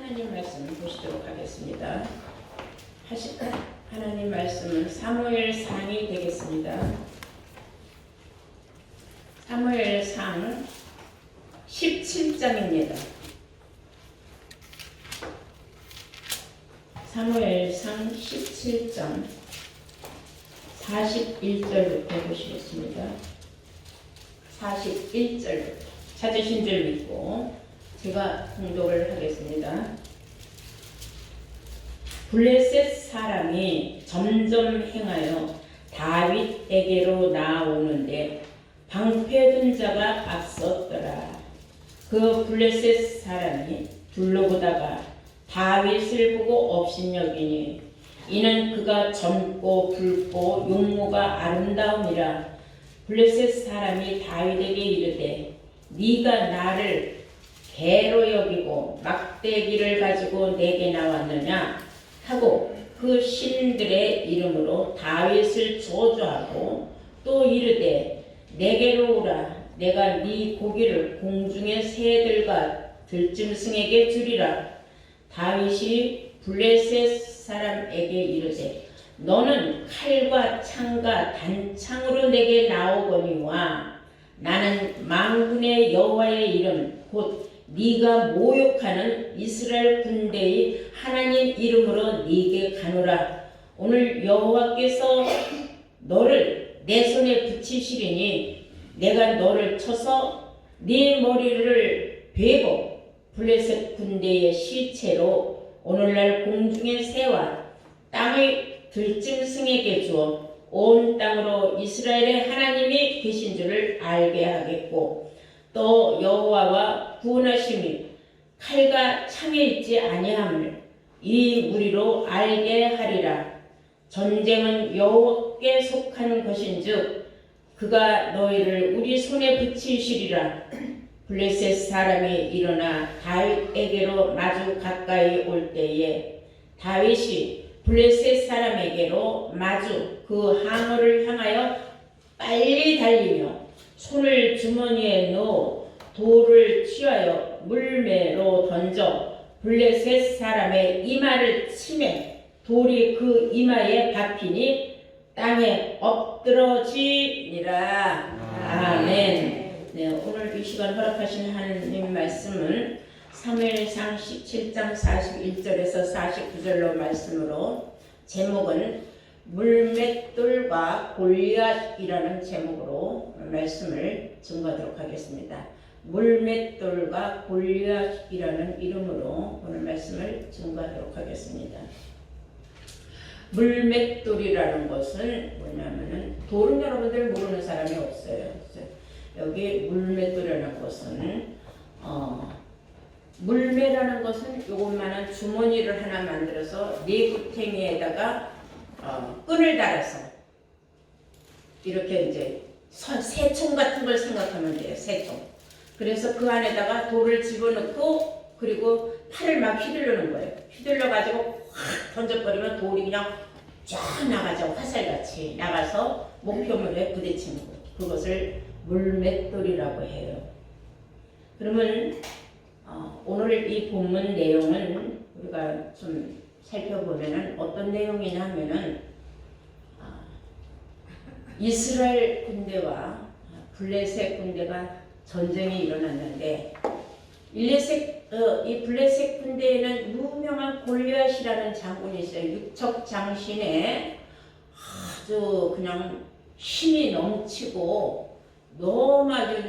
하나님 말씀 보시도록 하겠습니다. 하나님 말씀은 사무엘상이 되겠습니다. 사무엘상 17장입니다. 사무엘상 17장 41절부터 보시겠습니다. 41절부터 찾으신 줄 믿고 제가 봉독을 하겠습니다. 블레셋 사람이 점점 행하여 다윗에게로 나아오는데 방패든 자가 앞섰더라. 그 블레셋 사람이 둘러보다가 다윗을 보고 업신여기니 이는 그가 젊고 붉고 용모가 아름다움이라. 블레셋 사람이 다윗에게 이르되 네가 나를 개로 여기고 막대기를 가지고 내게 나왔느냐 하고 그 신들의 이름으로 다윗을 저주하고 또 이르되 내게로 오라. 내가 네 고기를 공중의 새들과 들짐승에게 주리라. 다윗이 블레셋 사람에게 이르되 너는 칼과 창과 단창으로 내게 나오거니와 나는 만군의 여호와의 이름 곧 네가 모욕하는 이스라엘 군대의 하나님 이름으로 네게 가노라. 오늘 여호와께서 너를 내 손에 붙이시리니 내가 너를 쳐서 네 머리를 베고 블레셋 군대의 시체로 오늘날 공중의 새와 땅의 들짐승에게 주어 온 땅으로 이스라엘의 하나님이 계신 줄을 알게 하겠고 또 여호와와 구원하심이 칼과 창에 있지 아니함을 이 무리로 알게 하리라. 전쟁은 여호와께 속한 것인즉 그가 너희를 우리 손에 붙이시리라. 블레셋 사람이 일어나 다윗에게로 마주 가까이 올 때에 다윗이 블레셋 사람에게로 마주 그 항우를 향하여 빨리 달리며 손을 주머니에 넣어 돌을 취하여 물매로 던져 블레셋 사람의 이마를 치매 돌이 그 이마에 박히니 땅에 엎드러지니라. 아멘. 네, 오늘 이 시간 허락하신 하나님 말씀은 사무엘상 17장 41절에서 49절로 말씀으로 제목은 물맷돌과 골리앗이라는 제목으로 말씀을 증거하도록 하겠습니다. 물맷돌과 골리앗이라는 이름으로 오늘 말씀을 증거하도록 하겠습니다. 물맷돌이라는 것은 뭐냐면은 돌은 여러분들 모르는 사람이 없어요. 여기 물맷돌이라는 것은 물매라는 것은 요것만한 주머니를 하나 만들어서 내구탱이에다가 끈을 달아서 이렇게 이제 새총 같은 걸 생각하면 돼요. 새총. 그래서 그 안에다가 돌을 집어넣고 그리고 팔을 막 휘두르는 거예요. 휘둘러 가지고 확 던져버리면 돌이 그냥 쫙 나가죠. 화살같이 나가서 목표물에 부딪히는 거. 그것을 물맷돌이라고 해요. 그러면 오늘 이 본문 내용은 우리가 좀 살펴보면은 어떤 내용이냐 하면은 이스라엘 군대와 블레셋 군대가 전쟁이 일어났는데 이 블레셋 군대에는 유명한 골리앗이라는 장군이 있어요. 육척 장신에 아주 그냥 힘이 넘치고 너무 아주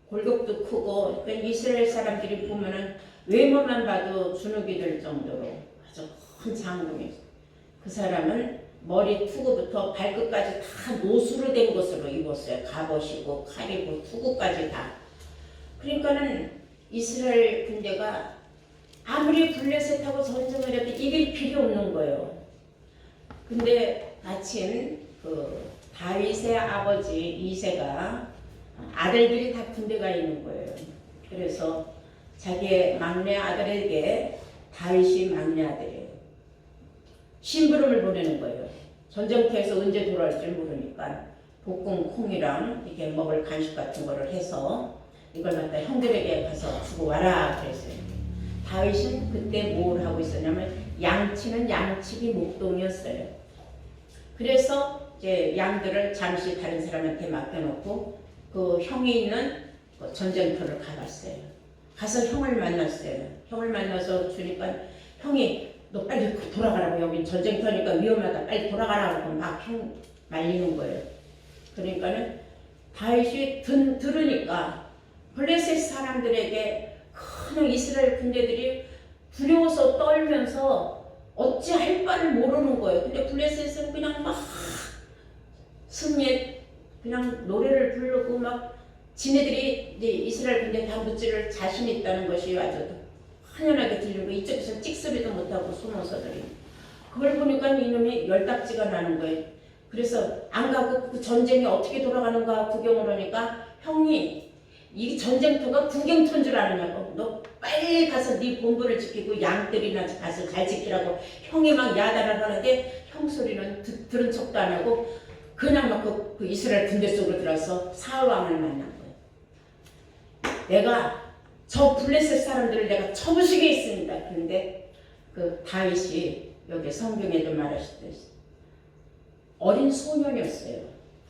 골격도 크고 그러니까 이스라엘 사람들이 보면은 외모만 봐도 주눅이 들 정도로 아주 큰 장군이 있어요. 그 사람은 머리 투구부터 발끝까지 다 노수로 된 것으로 입었어요. 갑옷이고 칼이고 투구까지 다. 그러니까는 이스라엘 군대가 아무리 블레셋하고 전쟁을 해도 이길 필요 없는 거예요. 근데 마침 그 다윗의 아버지 이새가 아들들이 다 군대가 있는 거예요. 그래서 자기의 막내 아들에게 다윗이 막내 아들이에요. 심부름을 보내는 거예요. 전쟁터에서 언제 돌아올지 모르니까 볶은 콩이랑 이렇게 먹을 간식 같은 거를 해서 이걸 갖다 형들에게 가서 주고 와라 그랬어요. 다윗은 그때 뭘 하고 있었냐면 양치는 양치기 목동이었어요. 그래서 이제 양들을 잠시 다른 사람한테 맡겨놓고 그 형이 있는 그 전쟁터를 가봤어요. 가서 형을 만났어요. 형을 만나서 주니까 형이 너 빨리 돌아가라고, 여긴 전쟁터니까 위험하다, 빨리 돌아가라고 막 형 말리는 거예요. 그러니까는 다윗이 들으니까 블레셋 사람들에게 큰 이스라엘 군대들이 두려워서 떨면서 어찌할 바를 모르는 거예요. 근데 블레셋은 그냥 막 승리에 그냥 노래를 부르고 막 지네들이 이제 이스라엘 군대 다 무찌를 자신 있다는 것이 아주 환연하게 들리고 이쪽에서 찍소리도 못하고 숨어서들이 그걸 보니까 이놈이 열딱지가 나는 거예요. 그래서 안 가고 그 전쟁이 어떻게 돌아가는가 구경을 하니까 형이 이 전쟁터가 구경터인 줄 아느냐고, 너 빨리 가서 네 본부를 지키고 양들이나 가서 잘 지키라고 형이 막 야단을 하는데 형 소리는 들은 척도 안 하고 그냥 막 그 이스라엘 군대 속으로 들어서 사울 왕을 만난 거예요. 내가 저 블레셋 사람들을 내가 쳐부시게 했습니다. 그런데 그 다윗이 여기 성경에도 말하시듯이 어린 소년이었어요.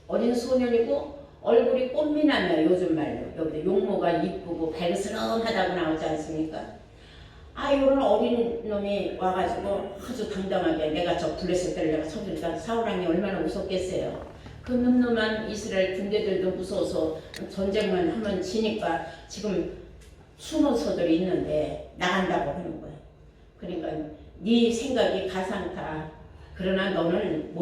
어린 소년이고 얼굴이 꽃미남이야, 요즘 말로. 여기도 용모가 이쁘고 발그스름하다고 나오지 않습니까? 아, 이런 어린 놈이 와가지고 아주 당당하게 내가 저 블레셋들을 내가 쳐주니까 사울왕이 얼마나 무섭겠어요. 그 늠름한 이스라엘 군대들도 무서워서 전쟁만 하면 지니까 지금 숨어서들 있는데 나간다고 하는 거야. 그러니까 네 생각이 가상타. 그러나 너는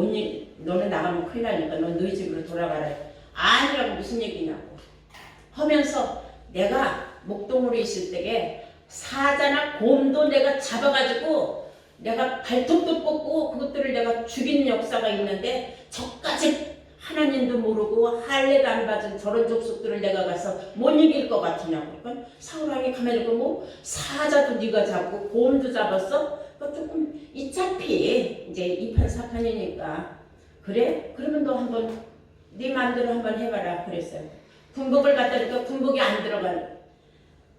너는 나가면 큰일 나니까 넌 너희 집으로 돌아가라. 아니라고 무슨 얘기냐고 하면서 내가 목동으로 있을 때에 사자나 곰도 내가 잡아가지고 내가 발톱도 뽑고 그것들을 내가 죽이는 역사가 있는데 저까지 하나님도 모르고 할례도 안 받은 저런 족속들을 내가 가서 못 이길 것 같으냐고. 그러니까 사울왕이 가만히 있고 뭐 사자도 네가 잡고 곰도 잡았어? 조금 이차피 이제 이판사판이니까 그래? 그러면 너 한번 네 마음대로 한번 해봐라 그랬어요. 군복을 갖다 주니까 군복이 안 들어간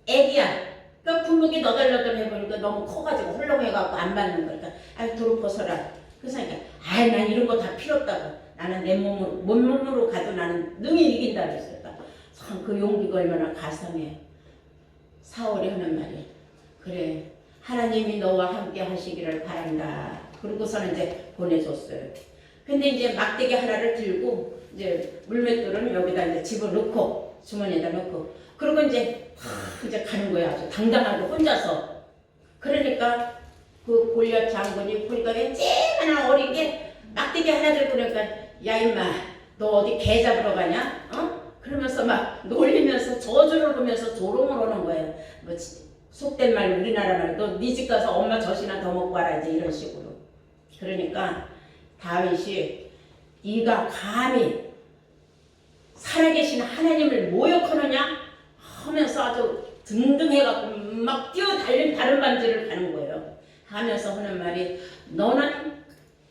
애기야. 그러니까 군복이 너덜너덜 해보니까 너무 커가지고 헐렁해갖고 안 받는 거니까 아이 도로 벗어라. 그래서 아이 난 이런 거 다 필요 없다고. 나는 내 몸으로 가도 나는 능히 이긴다 그랬어요. 참 그 용기가 얼마나 가상해. 사울이 하는 말이 그래 하나님이 너와 함께 하시기를 바란다. 그러고서는 이제 보내줬어요. 근데 이제 막대기 하나를 들고 이제 물맷돌은 여기다 이제 집어넣고 주머니에다 넣고 그리고 이제 가는 거야. 아주 당당하게 혼자서. 그러니까 그 골리앗 장군이 보니까 쨍하나 어린 게 막대기 하나 들고 그러니까 야 임마 너 어디 개 잡으러 가냐? 어? 그러면서 막 놀리면서 저주를 하면서 조롱을 하는 거예요. 뭐 속된 말 우리나라 말로 네 집 가서 엄마 젖이나 더 먹고 와라 이제 이런 식으로. 그러니까 다윗이 네가 감히 살아계신 하나님을 모욕하느냐 하면서 아주 등등해갖고 막 뛰어달린 다른 반지를 가는 거예요. 하면서 하는 말이 너는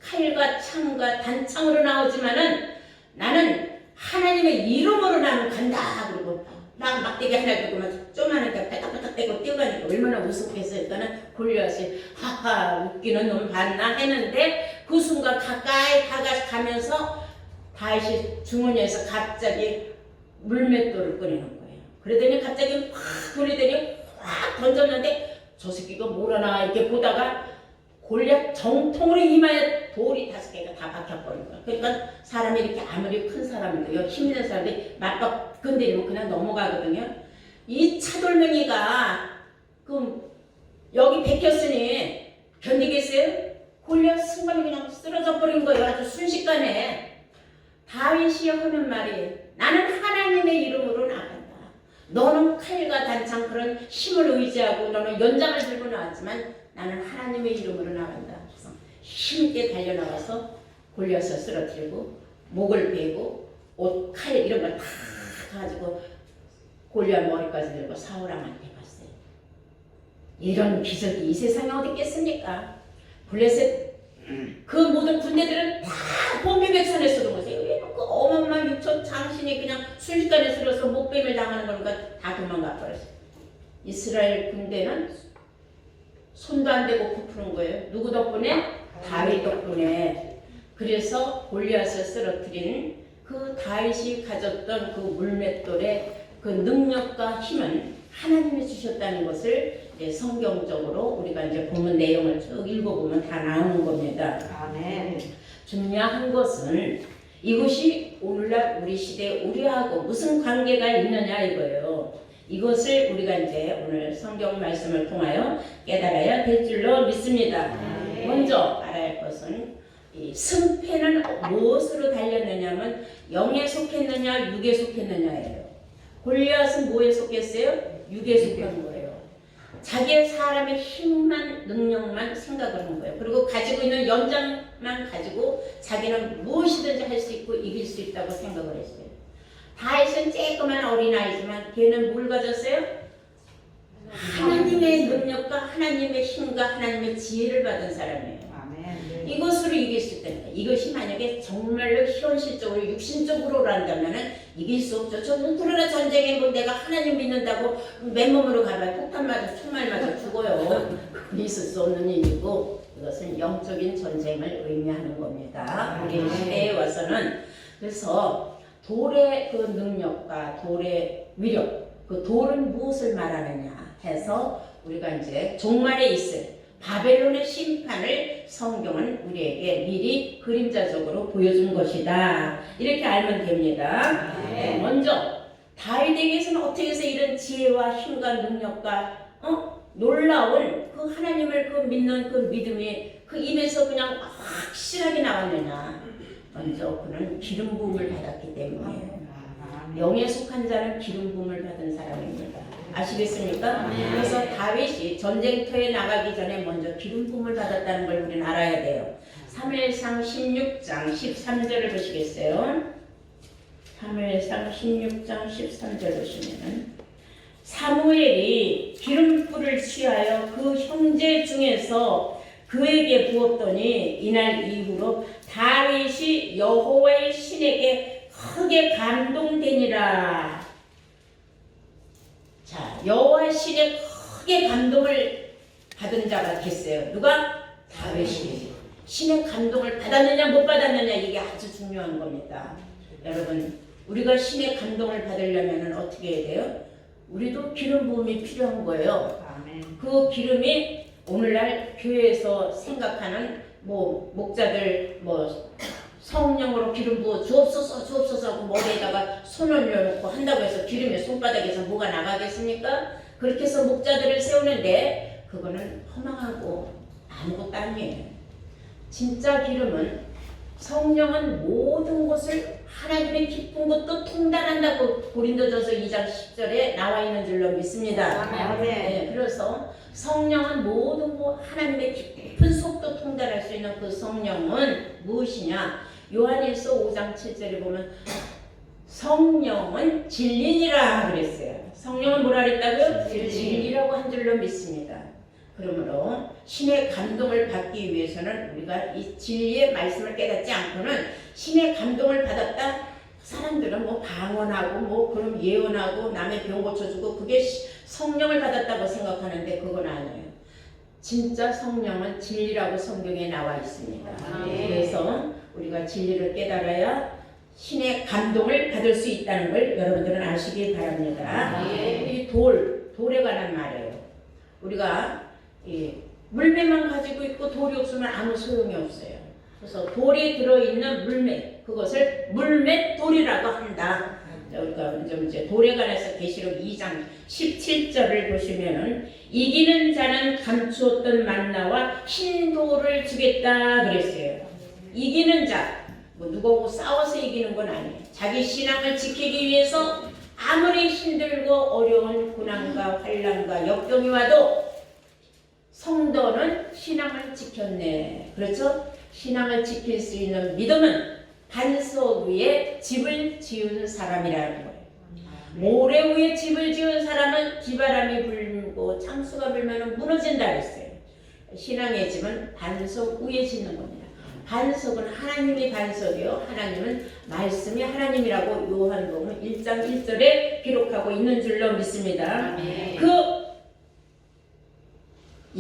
칼과 창과 단창으로 나오지만은 나는 하나님의 이름으로 나는 간다. 그리고 막 막대기 하나 들고 막 쪼만하게 빼딱빼딱 떼고 뛰어가니까 얼마나 우습겠어요. 그러니까 골리앗이 하하 웃기는 놈 봤나 했는데 그 순간 가까이 다가가면서 다윗이 주머니에서 갑자기 물맷돌을 꺼내는 거예요. 그러더니 갑자기 확 돌리더니 확 던졌는데 저 새끼가 뭐라나 이렇게 보다가 골리앗 정통으로 이마에 돌이 5개가 다 박혀버린 거야. 그러니까 사람이 이렇게 아무리 큰 사람이고 힘 있는 사람들이 맞박 건드리면 그냥 넘어가거든요. 이 차돌멩이가 그 여기 베꼈으니 견디겠어요? 골리앗 순간에 그냥 쓰러져 버린 거예요. 아주 순식간에. 다윗이 하는 말이 나는 하나님의 이름으로 나간다. 너는 칼과 단창 그런 힘을 의지하고 너는 연장을 들고 나왔지만 나는 하나님의 이름으로 나간다. 그래서 힘있게 달려나가서 골리앗을 쓰러뜨리고 목을 베고 옷, 칼 이런 걸 다 가지고 골리앗 머리까지 들고 사울왕한테 갔어요. 이런 기적이 이 세상에 어디 있겠습니까? 블레셋 그 모든 군대들은 다 본비백산에서도 보세요. 그 어마어마한 6천 장신이 그냥 순식간에 쓸어서 목뱀을 당하는 거니까 다 도망가 버렸어요. 이스라엘 군대는 손도 안 대고 코 푸는 거예요. 누구 덕분에? 다윗 덕분에. 그래서 골리앗을 쓰러뜨린 그 다윗이 가졌던 그 물맷돌의 그 능력과 힘은 하나님이 주셨다는 것을 이제 성경적으로 우리가 이제 보면 내용을 쭉 읽어보면 다 나오는 겁니다. 아멘. 중요한 것은 이것이 오늘날 우리 시대 우리하고 무슨 관계가 있느냐 이거예요. 이것을 우리가 이제 오늘 성경 말씀을 통하여 깨달아야 될 줄로 믿습니다. 먼저 알아야 할 것은 이 승패는 무엇으로 달렸느냐면 영에 속했느냐 육에 속했느냐예요. 골리앗은 뭐에 속했어요? 육에 속한 거예요. 자기의 사람의 힘만 능력만 생각을 한 거예요. 그리고 가지고 있는 연장만 가지고 자기는 무엇이든지 할 수 있고 이길 수 있다고 생각을 했어요. 다윗은 쬐끄만 어린아이지만 걔는 뭘 가졌어요? 하나님의 능력과 하나님의 힘과 하나님의 지혜를 받은 사람이에요. 아멘. 이것으로 이길 수 있다니까. 이것이 만약에 정말로 현실적으로 육신적으로 한다면은 이길 수 없죠. 저는 그러나 전쟁에 뭐 내가 하나님 믿는다고 맨몸으로 가면 폭탄 맞아 총알 맞아 죽어요. 있을 수 없는 일이고 이것은 영적인 전쟁을 의미하는 겁니다. 우리 시대에 와서는 그래서 돌의 그 능력과 돌의 위력, 그 돌은 무엇을 말하느냐 해서 우리가 이제 종말에 있을 바벨론의 심판을 성경은 우리에게 미리 그림자적으로 보여준 것이다. 이렇게 알면 됩니다. 먼저 다윗에게서는 어떻게 해서 이런 지혜와 힘과 능력과 놀라운 그 하나님을 그 믿는 그 믿음이 그 입에서 그냥 확실하게 나왔느냐. 먼저 그는 기름 부음을 받았기 때문에 영에 속한 자는 기름 부음을 받은 사람입니다. 아시겠습니까? 그래서 다윗이 전쟁터에 나가기 전에 먼저 기름 부음을 받았다는 걸 우리는 알아야 돼요. 사무엘상 16장 13절을 보시겠어요? 사무엘상 16장 13절 보시면은 사무엘이 기름불을 취하여 그 형제 중에서 그에게 부었더니 이날 이후로 다윗이 여호와의 신에게 크게 감동되니라. 자, 여호와의 신에 크게 감동을 받은 자가 됐어요. 누가? 다윗이. 신의 감동을 받았느냐 못 받았느냐 이게 아주 중요한 겁니다. 여러분 우리가 신의 감동을 받으려면 어떻게 해야 돼요? 우리도 기름 부음이 필요한 거예요. 그 기름이 오늘날 교회에서 생각하는 뭐 목자들 뭐 성령으로 기름 부어 주옵소서 하고 머리에다가 손을 올려놓고 한다고 해서 기름이 손바닥에서 뭐가 나가겠습니까? 그렇게 해서 목자들을 세우는데 그거는 허망하고 아무것도 아니에요. 진짜 기름은 성령은 모든 것을 하나님의 기쁜 것도 통달한다고 고린도전서 2장 10절에 나와 있는 줄로 믿습니다. 네, 그래서 성령은 모든 것 하나님의 깊은 속도 통달할 수 있는 그 성령은 무엇이냐? 요한일서 5장 7절에 보면 성령은 진리니라 그랬어요. 성령은 뭐라 그랬다고요? 진리라고 한 줄로 믿습니다. 그러므로 신의 감동을 받기 위해서는 우리가 이 진리의 말씀을 깨닫지 않고는 신의 감동을 받았다. 사람들은 뭐 방언하고 뭐 그럼 예언하고 남의 병 고쳐주고 그게 성령을 받았다고 생각하는데 그건 아니에요. 진짜 성령은 진리라고 성경에 나와 있습니다. 그래서 우리가 진리를 깨달아야 신의 감동을 받을 수 있다는 걸 여러분들은 아시기 바랍니다. 이 돌에 관한 말이에요. 우리가 물매만 가지고 있고 돌이 없으면 아무 소용이 없어요. 그래서 돌이 들어있는 물매, 그것을 물맷돌이라고 한다. 우리가 이제 돌에 관해서 계시록 2장 17절을 보시면은 이기는 자는 감추었던 만나와 흰 돌을 주겠다 그랬어요. 이기는 자, 뭐 누구하고 싸워서 이기는 건 아니에요. 자기 신앙을 지키기 위해서 아무리 힘들고 어려운 고난과 환난과 역경이 와도 성도는 신앙을 지켰네. 그렇죠? 신앙을 지킬 수 있는 믿음은 반석 위에 집을 지은 사람이라는 거예요. 모래 위에 집을 지은 사람은 비바람이 불고 창수가 불면 무너진다 그랬어요. 신앙의 집은 반석 위에 짓는 겁니다. 반석은 하나님이 반석이요. 하나님은 말씀이 하나님이라고 요한복음 1장 1절에 기록하고 있는 줄로 믿습니다. 그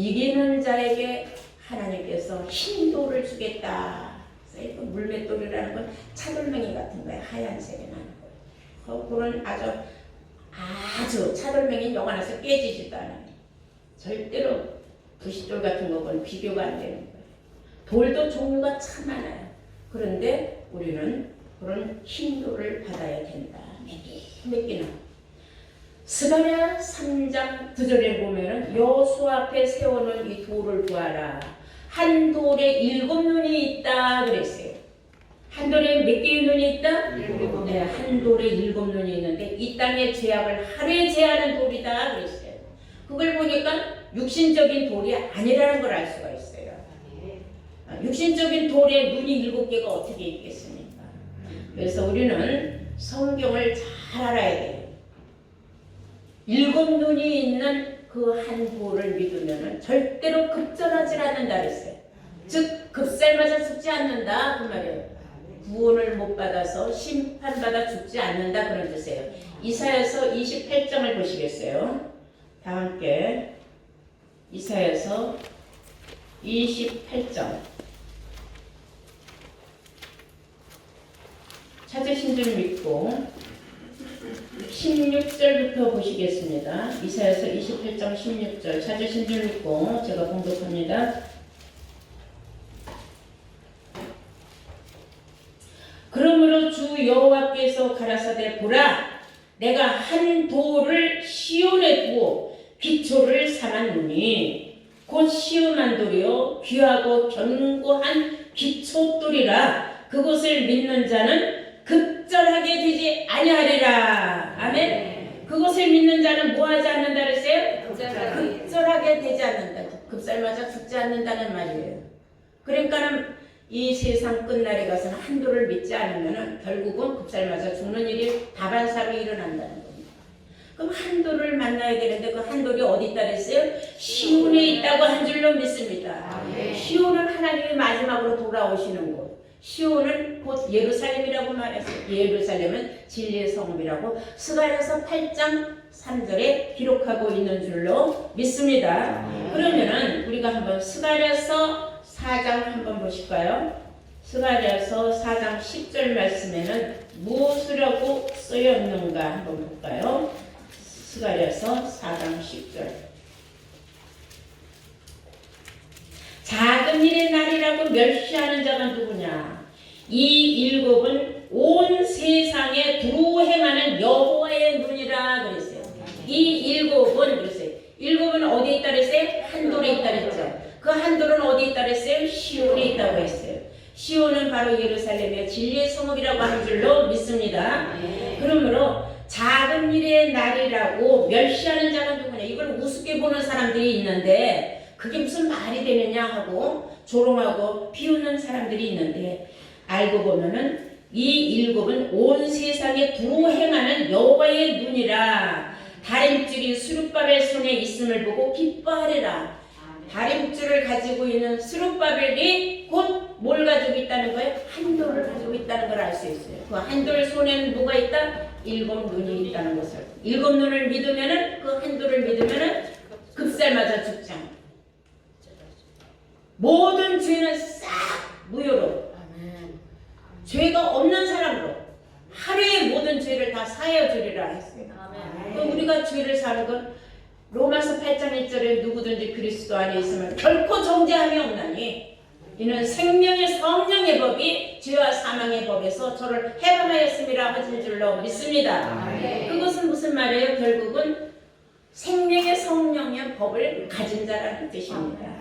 이기는 자에게 하나님께서 흰돌을 주겠다. 그래서 물맷돌이라는 건 차돌멩이 같은 거예요. 하얀색에 나는 거예요. 그런 아주 차돌멩이는 영원해서 깨지지도 않아요. 절대로 부싯돌 같은 거는 비교가 안 되는 거예요. 돌도 종류가 참 많아요. 그런데 우리는 그런 흰돌을 받아야 된다. 몇 개나. 스가랴 3장 9절에 보면은 여호수아 앞에 세워놓은 이 돌을 보아라. 한 돌에 7눈이 있다 그랬어요. 한 돌에 몇 개의 눈이 있다? 7. 네, 한 돌에 7눈이 있는데 이 땅의 죄악을 하루에 제하는 돌이다 그랬어요. 그걸 보니까 육신적인 돌이 아니라는 걸 알 수가 있어요. 육신적인 돌에 눈이 7개가 어떻게 있겠습니까? 그래서 우리는 성경을 잘 알아야 돼요. 7눈이 있는 그 한 돌을 믿으면 절대로 급전하지 않는다 그랬어요. 즉 급살맞아 죽지 않는다 그 말이에요. 구원을 못 받아서 심판받아 죽지 않는다 그런 뜻이에요. 이사야서 28장을 보시겠어요? 다 함께 이사야서 28장 찾으신 줄 믿고 16절부터 보시겠습니다. 이사야서 28장 16절 찾으신 줄 믿고 제가 봉독합니다. 그러므로 주 여호와께서 가라사대 보라 내가 한 돌을 시온에 두어 기초를 삼았노니 곧 시온한 돌이요 귀하고 견고한 기초돌이라 그곳을 믿는 자는 급전하게 되지 아니하리라. 아멘. 그것을 믿는 자는 뭐하지 않는다 그랬어요? 급전하게 되지 않는다. 급살맞아 죽지 않는다는 말이에요. 그러니까는 이 세상 끝날에 가서는 한 돌을 믿지 않으면 결국은 급살맞아 죽는 일이 다반사로 일어난다는 겁니다. 그럼 한 돌을 만나야 되는데 그 한 돌이 어디 있다 그랬어요? 시온에 있다고 한 줄로 믿습니다. 시온은 하나님이 마지막으로 돌아오시는 곳. 시온은 곧 예루살렘이라고 말했어요. 예루살렘은 진리의 성읍이라고 스가랴서 8장 3절에 기록하고 있는 줄로 믿습니다. 그러면은 우리가 한번 스가랴서 4장 한번 보실까요? 스가랴서 4장 10절 말씀에는 무엇이라고 쓰였는가 한번 볼까요? 스가랴서 4장 10절 작은 일의 날이라고 멸시하는 자가 누구냐? 이 7은 온 세상에 두루 행하는 여호와의 눈이라 그랬어요. 이 7은 그랬어요. 7은 어디에 있다 그랬어요? 한 돌에 있다 그랬죠. 그 한 돌은 어디에 있다 그랬어요? 시온에 있다고 했어요. 시온은 바로 예루살렘의 진리의 성읍이라고 하는 줄로 믿습니다. 그러므로 작은 일의 날이라고 멸시하는 자가 누구냐? 이걸 우습게 보는 사람들이 있는데 그게 무슨 말이 되느냐 하고 조롱하고 비웃는 사람들이 있는데 알고 보면은 이 7은 온 세상에 두루 행하는 여호와의 눈이라 다림줄이 스룹바벨 손에 있음을 보고 기뻐하리라. 다림줄을 가지고 있는 스룹바벨이 곧 뭘 가지고 있다는 거예요? 한 돌을 가지고 있다는 걸 알 수 있어요. 그 한 돌 손에는 뭐가 있다? 7눈이 있다는 것을. 7눈을 믿으면은 그 한 돌을 믿으면은 급살맞아 죽지 않아. 모든 죄는 싹 무효로 죄가 없는 사람으로 하루에 모든 죄를 다 사하여 주리라 했어요. 그럼 우리가 죄를 사는 건 로마서 8장 1절에 누구든지 그리스도 안에 있으면 결코 정죄함이 없나니 이는 생명의 성령의 법이 죄와 사망의 법에서 저를 해방하였음이라 하신 줄로 믿습니다. 그것은 무슨 말이에요? 결국은 생명의 성령의 법을 가진 자라는 뜻입니다.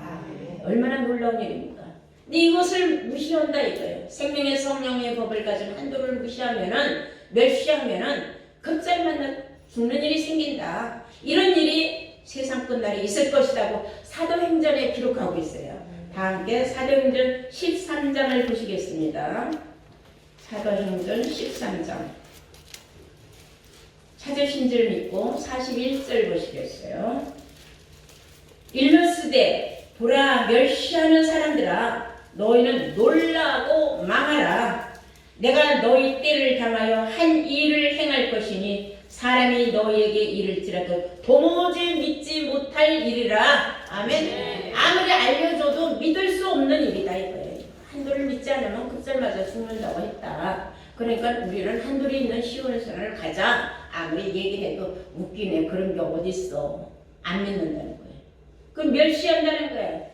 얼마나 놀라운 일입니까? 근데 이것을 무시한다 이거예요. 생명의 성령의 법을 가진 한 돌을 무시하면은 멸시하면은 급살맞아 죽는 일이 생긴다. 이런 일이 세상 끝날에 있을 것이라고 사도행전에 기록하고 있어요. 다 함께 사도행전 13장을 보시겠습니다. 사도행전 13장 찾으신 줄 믿고 41절 보시겠어요. 일러스되 보라 멸시하는 사람들아 너희는 놀라고 망하라. 내가 너희 때를 당하여 한 일을 행할 것이니 사람이 너희에게 이를지라도 도무지 믿지 못할 일이라. 아멘. 아무리 알려줘도 믿을 수 없는 일이다 이거예요. 한도를 믿지 않으면 급살 맞아 죽는다고 했다. 그러니까 우리는 한도리 있는 시온의 선을 가자. 아무리 얘기해도 웃기네. 그런 게 어딨어. 안 믿는다는 거예요. 그럼 멸시한다는 거예요.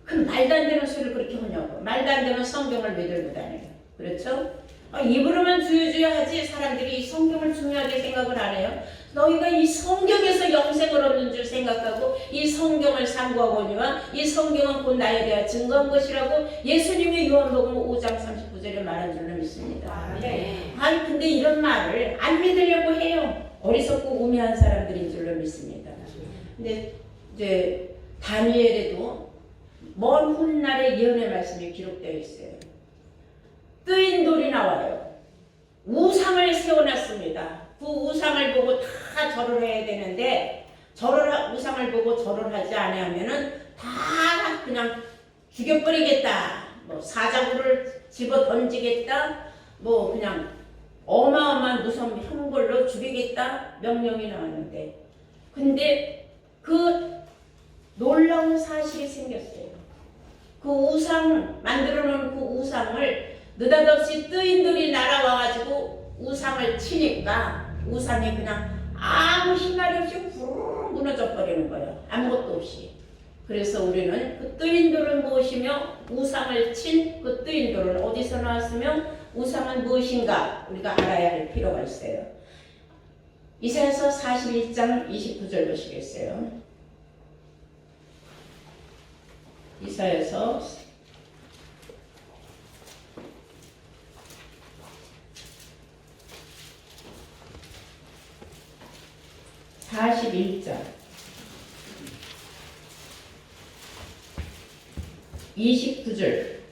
그럼 말도 안 되는 소리를 그렇게 하냐고. 말도 안 되는 성경을 왜 들고 다녀요. 그렇죠? 입으로만 주여주여 하지 사람들이 이 성경을 중요하게 생각을 안 해요. 너희가 이 성경에서 영생을 얻는 줄 생각하고 이 성경을 상고하거니와 이 성경은 곧 나에 대해 증거한 것이라고 예수님이 요한복음 5장 39절에 말한 줄로 믿습니다. 아니 근데 이런 말을 안 믿으려고 해요. 어리석고 우매한 사람들인 줄로 믿습니다. 근데 이제 다니엘에도 먼 훗날의 예언의 말씀이 기록되어 있어요. 뜨인 돌이 나와요. 우상을 세워놨습니다. 그 우상을 보고 다 절을 해야 되는데 우상을 보고 절을 하지 않으면은 다 그냥 죽여버리겠다. 뭐 사자굴을 집어 던지겠다. 뭐 그냥 어마어마한 무서운 형벌로 죽이겠다 명령이 나왔는데 근데 그 놀라운 사실이 생겼어요. 그 우상 만들어 놓은 그 우상을 느닷없이 뜨인들이 날아와가지고 우상을 치니까 우상이 그냥 아무 힘말이 없이 후루룩 무너져 버리는 거예요. 아무것도 없이. 그래서 우리는 그 뜨인돌을 모시며 우상을 친 그 뜨인돌은 어디서 나왔으며 우상은 무엇인가 우리가 알아야 할 필요가 있어요. 이사야서 41장 29절 보시겠어요? 이사야서 41장 29절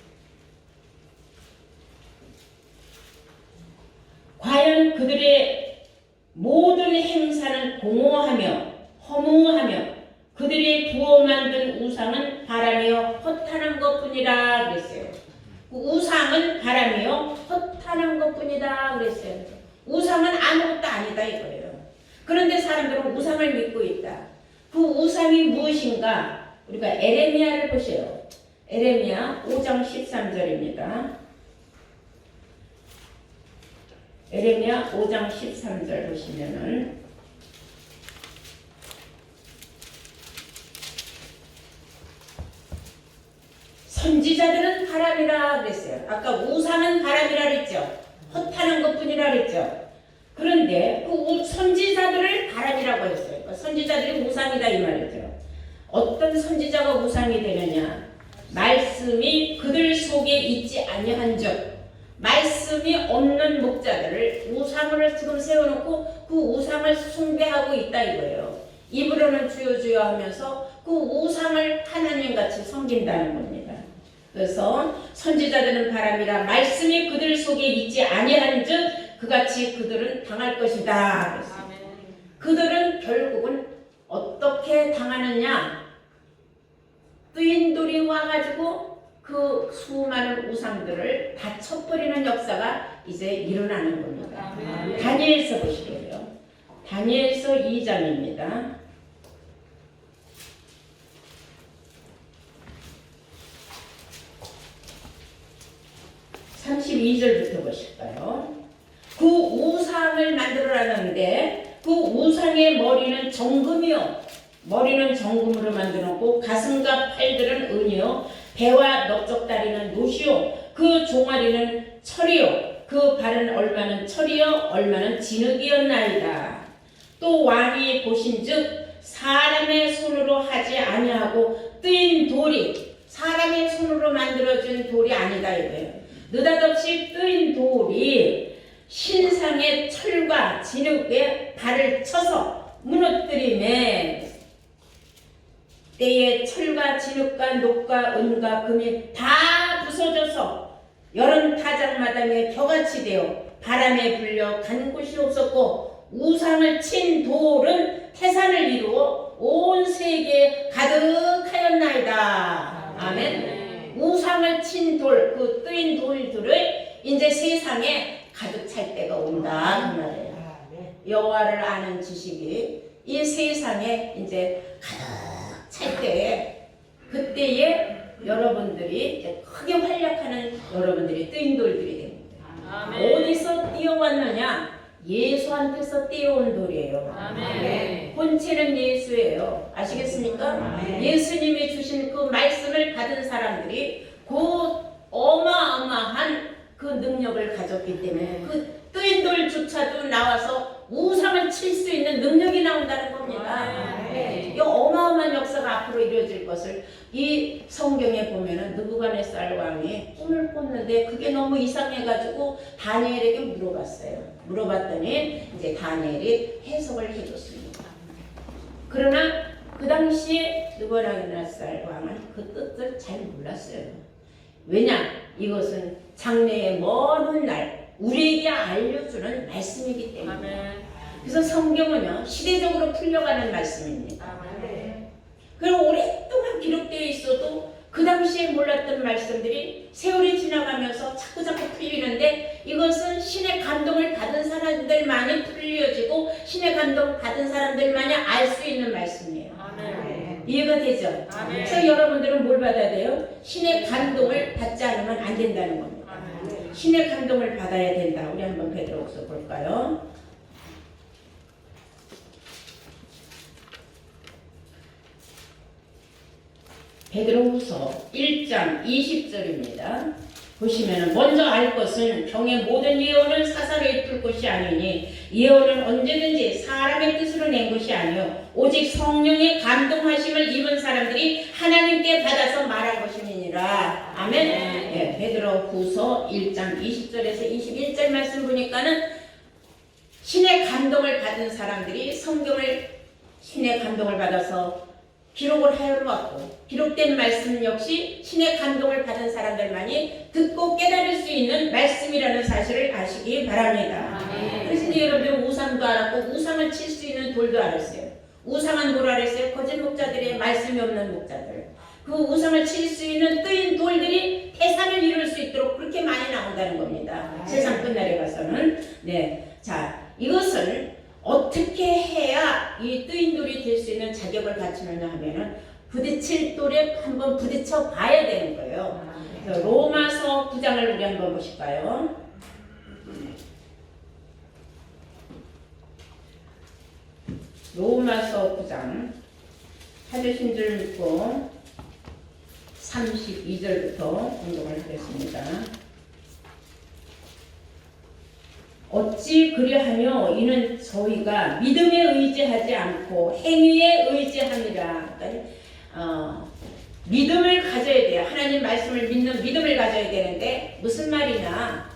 과연 그들의 모든 행사는 공허하며 허무하며 그들이 부어 만든 우상은 바람이요 허탄한 것뿐이라 그랬어요. 그 우상은 바람이요 허탄한 것뿐이다 그랬어요. 우상은 아무것도 아니다 이거예요. 그런데 사람들은 우상을 믿고 있다. 그 우상이 무엇인가? 우리가 에레미야를 보세요. 에레미야 5장 13절입니다. 에레미야 5장 13절 보시면은 선지자들은 바람이라 그랬어요. 아까 우상은 바람이라 그랬죠. 허탄한 것뿐이라 그랬죠. 그런데 그 선지자들을 바람이라고 했어요. 그러니까 선지자들이 우상이다 이 말이죠. 어떤 선지자가 우상이 되느냐? 말씀이 그들 속에 있지 아니한즉 말씀이 없는 목자들을 우상을 지금 세워놓고 그 우상을 숭배하고 있다 이거예요. 입으로는 주여 주여 하면서 그 우상을 하나님같이 섬긴다는 겁니다. 그래서 선지자들은 바람이라 말씀이 그들 속에 있지 아니한즉 그같이 그들은 당할 것이다. 그들은 결국은 어떻게 당하느냐? 뜨인 돌이 와가지고 그 수많은 우상들을 다 쳐버리는 역사가 이제 일어나는 겁니다. 다니엘서 보시게요. 다니엘서 2장입니다. 32절부터 보실까요? 그 우상을 만들어놨는데 그 우상의 머리는 정금이요. 머리는 정금으로 만들었고 가슴과 팔들은 은이요. 배와 넓적다리는 노시요. 그 종아리는 철이요. 그 발은 얼마는 철이요. 얼마는 진흙이었나이다. 또 왕이 보신즉 사람의 손으로 하지 아니하고 뜨인 돌이 사람의 손으로 만들어진 돌이 아니다 이거예요. 느닷없이 뜨인 돌이 신상의 철과 진흙에 발을 쳐서 무너뜨리매 때에 철과 진흙과 녹과 은과 금이 다 부서져서 여름 타작마당에 겨같이 되어 바람에 불려 간 곳이 없었고 우상을 친 돌은 태산을 이루어 온 세계에 가득하였나이다. 아멘. 우상을 친 돌, 그 뜨인 돌들을 이제 세상에 가득 찰 때가 온다 그 말이에요. 여호와를 아는 지식이 이 세상에 이제 가득 찰 때에 그때에 여러분들이 이제 크게 활약하는 여러분들이 뜨인돌들이 됩니다. 아멘. 어디서 띄어왔느냐? 예수한테서 띄어온 돌이에요. 아멘. 본체는 예수예요. 아시겠습니까? 아멘. 예수님이 주신 그 말씀을 받은 사람들이 그 어마어마한 그 능력을 가졌기 때문에 그 뜨인 돌조차도 나와서 우상을 칠 수 있는 능력이 나온다는 겁니다. 네. 이 어마어마한 역사가 앞으로 이루어질 것을 이 성경에 보면은 느부갓네살 왕이 꿈을 꿨는데 그게 너무 이상해가지고 다니엘에게 물어봤어요. 물어봤더니 이제 다니엘이 해석을 해줬습니다. 그러나 그 당시에 느부갓네살 왕은 그 뜻을 잘 몰랐어요. 왜냐? 이것은 장래의 먼 훗날 우리에게 알려주는 말씀이기 때문에. 아멘. 그래서 성경은요 시대적으로 풀려가는 말씀입니다. 아멘. 그리고 오랫동안 기록되어 있어도 그 당시에 몰랐던 말씀들이 세월이 지나가면서 자꾸자꾸 풀리는데 이것은 신의 감동을 받은 사람들만이 풀려지고 신의 감동 받은 사람들만이 알 수 있는 말씀이에요. 아멘. 이해가 되죠? 아멘. 그래서 여러분들은 뭘 받아야 돼요? 신의 감동을 받지 않으면 안 된다는 겁니다. 아멘. 신의 감동을 받아야 된다. 우리 한번 베드로후서 볼까요? 베드로후서 1장 20절입니다. 보시면은 먼저 알 것은 병의 모든 예언은 사사로이 뚫 것이 아니니 예언은 언제든지 사람의 뜻으로 낸 것이 아니요 오직 성령의 감동하심을 입은 사람들이 하나님께 받아서 말한 것임이니라. 아멘. 네, 베드로후서 1장 20절에서 21절 말씀 보니까는 신의 감동을 받은 사람들이 성경을 신의 감동을 받아서 기록을 하여왔고 기록된 말씀 역시 신의 감동을 받은 사람들만이 듣고 깨달을 수 있는 말씀이라는 사실을 아시기 바랍니다. 아멘. 그래서 이제 여러분들 우상도 알았고 우상을 칠 수 있는 돌도 알았어요. 우상은 뭘 알았어요? 거짓 목자들의 말씀이 없는 목자들. 그 우상을 칠 수 있는 뜨인 돌들이 태산을 이룰 수 있도록 그렇게 많이 나온다는 겁니다. 세상 끝날에 가서는. 네, 자 이것을 어떻게 해야 이 뜨인 돌이 될 수 있는 자격을 갖추느냐 하면은 부딪힐 돌에 한번 부딪혀 봐야 되는 거예요. 그래서 로마서 9장을 우리 한번 보실까요? 로마서 9장 찾으신 줄 믿고 32절부터 공독을 하겠습니다. 어찌 그리하며 이는 저희가 믿음에 의지하지 않고 행위에 의지함이라. 믿음을 가져야 돼요. 하나님 말씀을 믿는 믿음을 가져야 되는데 무슨 말이냐?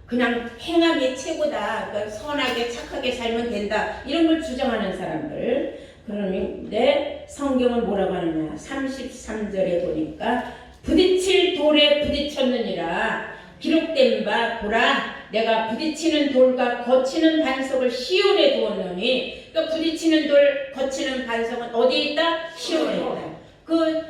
그냥 행함이 최고다. 그러니까 선하게 착하게 살면 된다. 이런 걸 주장하는 사람들. 그런데 성경은 뭐라고 하느냐? 33절에 보니까 부딪힐 돌에 부딪혔느니라. 기록된 바 보라. 내가 부딪히는 돌과 거치는 반석을 시온에 두었느니. 그러니까 부딪히는 돌, 거치는 반석은 어디에 있다? 시온에 있다. 그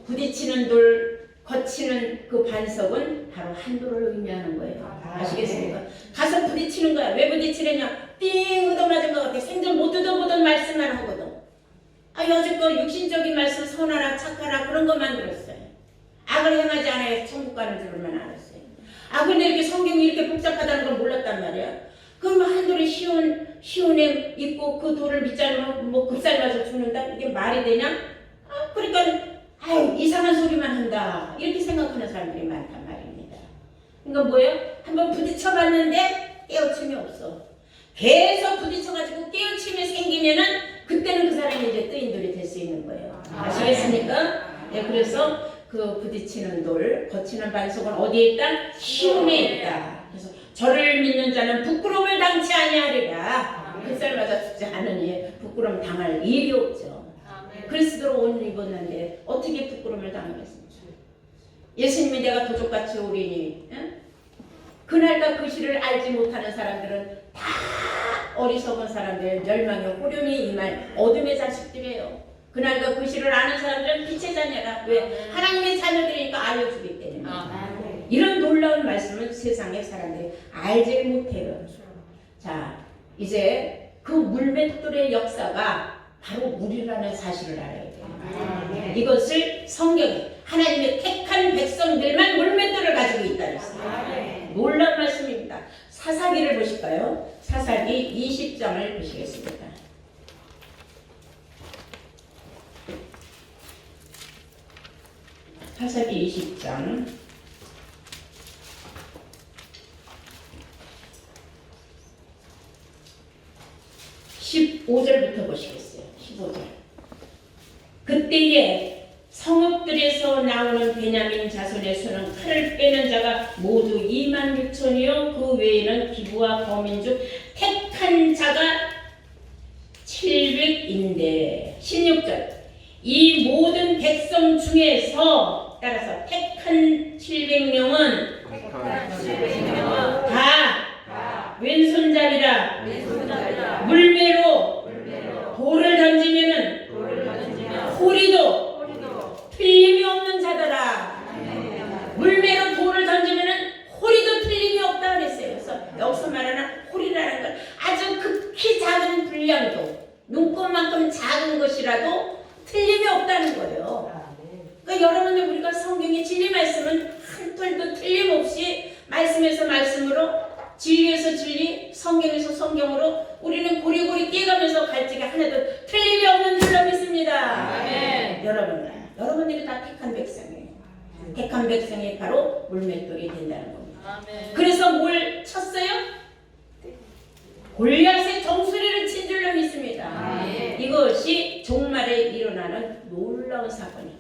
부딪히는 돌, 거치는 그 반석은 바로 한돌을 의미하는 거예요. 아시겠습니까? 가서 부딪히는 거야. 왜 부딪히느냐? 띵 얻어맞은 것 같아. 생전 못 얻어보던 말씀만 하거든. 여지껏 육신적인 말씀 선하라 착하라 그런 것만 들었어요. 악을 행하지 않아야 천국 가는 줄만 알았어요. 근데 이렇게 성경이 이렇게 복잡하다는 걸 몰랐단 말이야. 그러면 한 돌이 시온에 있고 그 돌을 믿지 않으면 뭐 급살맞아 죽는다? 이게 말이 되냐? 그러니까 이상한 소리만 한다. 이렇게 생각하는 사람들이 많단 말입니다. 그러니까 뭐예요? 한번 부딪혀봤는데 깨우침이 없어. 계속 부딪혀가지고 깨우침이 생기면은 그때는 그 사람이 이제 뜨인 돌이 될 수 있는 거예요. 아시겠습니까? 네, 그래서 그 부딪히는 돌, 거치는 반석은 어디에 있다? 시온에 있다. 그래서 저를 믿는 자는 부끄러움을 당치 아니하리라. 햇살 맞아 죽지 않으니 부끄러움 당할 일이 없죠. 그리스도로 옷을 입었는데 어떻게 부끄러움을 당하겠습니까? 예수님이 내가 도적같이 오리니 그날과 그 시를 알지 못하는 사람들은 다 어리석은 사람들, 멸망의 호련이 임할 어둠의 자식들이에요. 그날과 그 시를 아는 사람들은 빛의 자녀라. 왜? 하나님의 자녀들이니까 알려주기 때문에. 이런 놀라운 말씀은 세상의 사람들이 알지 못해요. 자, 이제 그 물맷돌의 역사가 바로 물이라는 사실을 알아야 돼요. 이것을 성경이 하나님의 택한 백성들만 물맷돌을 가지고 있다 그랬어요. 놀라운 말씀입니다. 사사기를 보실까요? 사사기 20장을 보시겠습니다. 사사기 20장 15절부터 보시겠어요. 15절. 그때에 성읍들에서 나오는 베냐민 자손의 수는 칼을 빼는 자가 모두 2만 6천이요 그 외에는 기부와 거민 중 택한 자가 700인데 16절. 이 모든 백성 중에서 따라서 택한 700명은 다 왼손잡이라 물매로 돌을 던지면은 호리도 틀림이 없는 자더라. 물매로 돌을 던지면은 호리도 틀림이 없다 그랬어요. 그래서 여기서 말하는 호리라는 건 아주 극히 작은 분량도 눈곱만큼 작은 것이라도 틀림이 없다는 거예요. 그러니까 여러분들 우리가 성경의 진리 말씀은 한 톨도 틀림없이 말씀에서 말씀으로 진리에서 진리, 성경에서 성경으로 우리는 고리고리 깨가면서 갈 적에 하나도 틀림이 없는 줄로 믿습니다. 네. 여러분들이 다 택한 백성이에요. 택한 백성이 바로 물맷돌이 된다는 겁니다. 그래서 뭘 쳤어요? 골리앗의 정수리를 친 줄로 믿습니다. 이것이 종말에 일어나는 놀라운 사건이에요.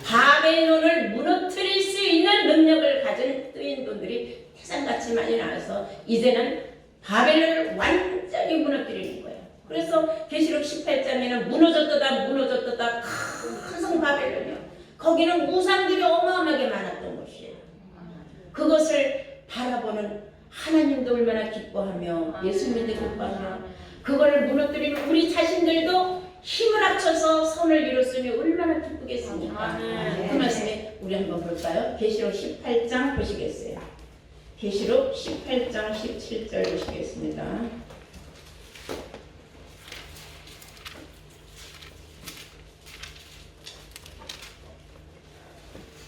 바벨론을 무너뜨릴 수 있는 능력을 가진 뜨인돈들이 태산같이 많이 나와서 이제는 바벨론을 완전히 무너뜨리는 거예요. 그래서 계시록 18장에는 무너졌다 큰 성 바벨론이요. 거기는 우상들이 어마어마하게 많았던 곳이에요. 그것을 바라보는 하나님도 얼마나 기뻐하며 예수님도 기뻐하며 그거를 무너뜨리는 우리 자신들도 힘을 합쳐서 선을 이뤘으니 얼마나 기쁘겠습니까? 그 말씀에 우리 한번 볼까요? 계시록 18장 보시겠어요? 계시록 18장 17절 보시겠습니다.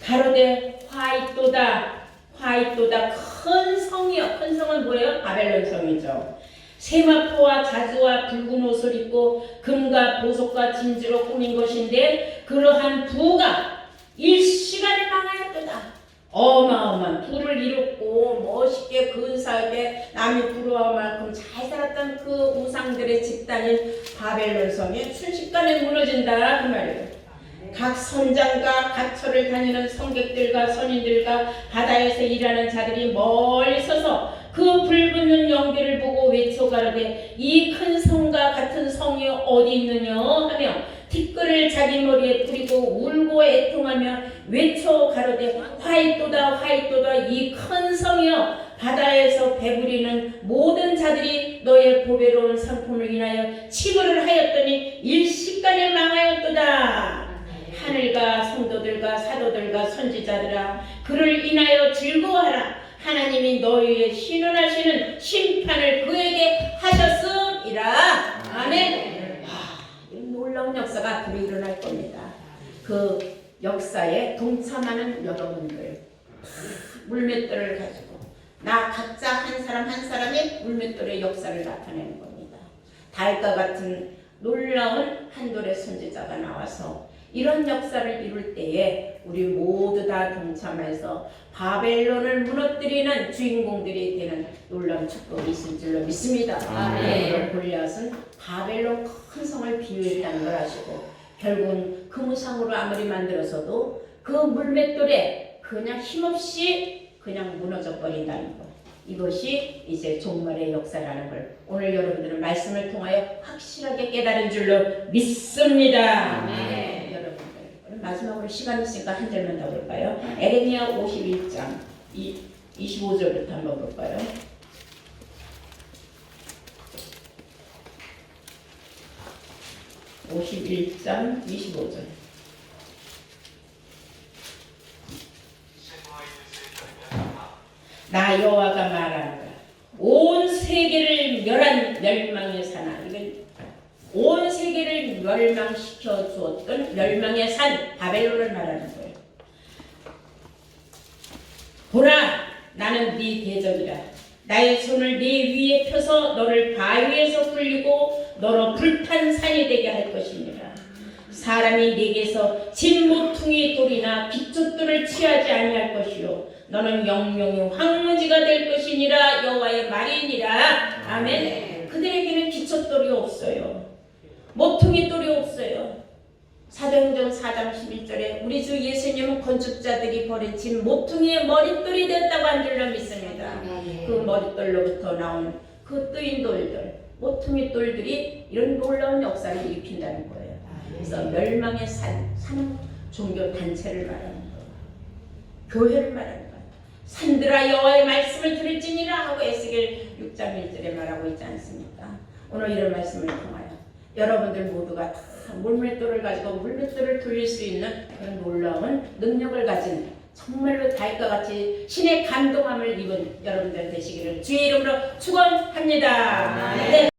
가로되 화이또다 큰 성이요. 큰 성은 뭐예요? 바벨론 성이죠. 세마포와 자주와 붉은 옷을 입고 금과 보석과 진주로 꾸민 것인데 그러한 부가 일시간에 망하였도다. 어마어마한 부를 이뤘고 멋있게 근사하게 남이 부러워할 만큼 잘 살았던 그 우상들의 집단인 바벨론 성이 순식간에 무너진다 그 말이에요. 각 선장과 각처를 다니는 성객들과 선인들과 바다에서 일하는 자들이 멀리 서서 그 불붙는 연기를 보고 외쳐 가로되 이 큰 성과 같은 성이 어디 있느냐 하며 티끌을 자기 머리에 뿌리고 울고 애통하며 외쳐 가로되 화이또다 이 큰 성이여 바다에서 배부리는 모든 자들이 너의 보배로운 상품을 인하여 치부를 하였더니 일시간에 망하였도다. 하늘과 성도들과 사도들과 선지자들아 그를 인하여 즐거워하라. 하나님이 너희의 신원하시는 심판을 그에게 하셨음이라. 아멘. 놀라운 역사가 앞으로 일어날 겁니다. 그 역사에 동참하는 여러분들 물맷돌을 가지고 나 각자 한 사람 한 사람이 물맷돌의 역사를 나타내는 겁니다. 달과 같은 놀라운 한돌의 선지자가 나와서 이런 역사를 이룰 때에 우리 모두 다 동참해서 바벨론을 무너뜨리는 주인공들이 되는 놀라운 축복이 있을 줄로 믿습니다. 아멘. 골리앗은 바벨론 큰 성을 비유했다는 걸 아시고 결국은 금우상으로 아무리 만들어서도 그 물맷돌에 그냥 힘없이 그냥 무너져 버린다는 것. 이것이 이제 종말의 역사라는 걸 오늘 여러분들은 말씀을 통하여 확실하게 깨달은 줄로 믿습니다. 아멘. 마지막으로 시간 있으니까 한 절만 더 볼까요? 에레미야 51장 25절부터 한번 볼까요? (51장) 25절. 나 여호와가 말하노라. 온 세계를 멸망의 산하. 이건 온 세계를 멸망시켜 주었던 멸망의 산 바벨론을 말하는 거예요. 보라, 나는 네 대적이라. 나의 손을 네 위에 펴서 너를 바위에서 굴리고 너로 불탄 산이 되게 할 것이니라. 사람이 네게서 진모퉁이 돌이나 빗줄돌을 취하지 아니할 것이요 너는 영영이 황무지가 될 것이니라. 여호와의 말이니라. 아멘. 그들에게는 기초돌이 없어요. 모퉁이 돌이 없어요. 사도행전 4장 11절에 우리 주 예수님은 건축자들이 버려진 모퉁이의 머릿돌이 됐다고 한 줄로 믿습니다. 그 머릿돌로부터 나온 그 뜨인 돌들, 모퉁이 돌들이 이런 놀라운 역사를 일으킨다는 거예요. 그래서 멸망의 산은 종교 단체를 말하는 거예요. 교회를 말하는 거예요. 산들아 여호와의 말씀을 들을지니라 하고 에스겔 6장 1절에 말하고 있지 않습니까? 오늘 이런 말씀을 통하여 여러분들 모두가 다 물맷돌을 가지고 물맷돌을 돌릴 수 있는 그런 놀라운 능력을 가진 정말로 다윗과 같이 신의 감동함을 입은 여러분들 되시기를 주의 이름으로 축원합니다. 네.